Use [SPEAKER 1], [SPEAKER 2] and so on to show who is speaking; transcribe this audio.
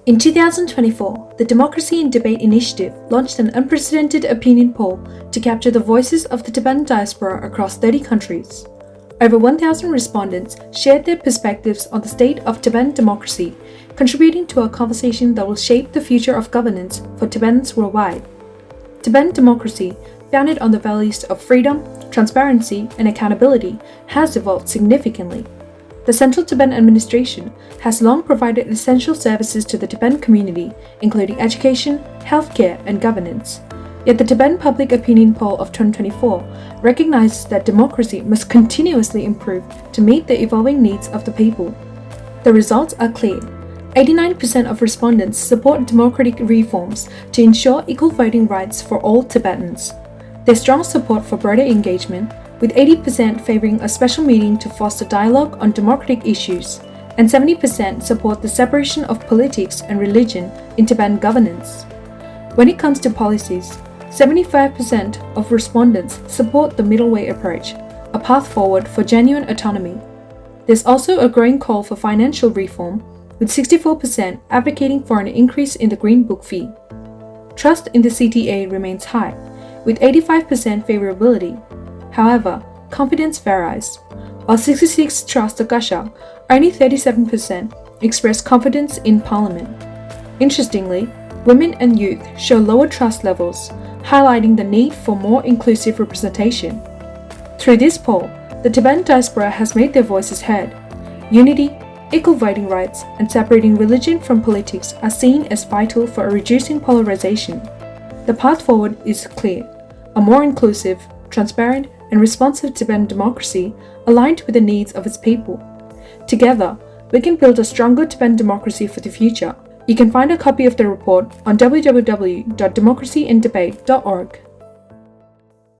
[SPEAKER 1] In 2024, the Democracy in Debate Initiative launched an unprecedented opinion poll to capture the voices of the Tibetan diaspora across 30 countries. Over 1,000 respondents shared their perspectives on the state of Tibetan democracy, contributing to a conversation that will shape the future of governance for Tibetans worldwide. Tibetan democracy, founded on the values of freedom, transparency, and accountability, has evolved significantly. The Central Tibetan Administration has long provided essential services to the Tibetan community, including education, healthcare, and governance. Yet the Tibetan Public Opinion Poll of 2024 recognizes that democracy must continuously improve to meet the evolving needs of the people. The results are clear. 89% of respondents support democratic reforms to ensure equal voting rights for all Tibetans. There's strong support for broader engagement, with 80% favoring a special meeting to foster dialogue on democratic issues, and 70% support the separation of politics and religion in Tibetan governance. When it comes to policies, 75% of respondents support the middle way approach, a path forward for genuine autonomy. There's also a growing call for financial reform, with 64% advocating for an increase in the Green Book fee. Trust in the CTA remains high, with 85% favorability. However, confidence varies. While 66 trust Akasha, only 37% express confidence in Parliament. Interestingly, women and youth show lower trust levels, highlighting the need for more inclusive representation. Through this poll, the Tibetan diaspora has made their voices heard. Unity, equal voting rights, and separating religion from politics are seen as vital for reducing polarization. The path forward is clear: a more inclusive, transparent, and responsive Tibetan democracy aligned with the needs of its people. Together, we can build a stronger Tibetan democracy for the future. You can find a copy of the report on www.democracyindebate.org.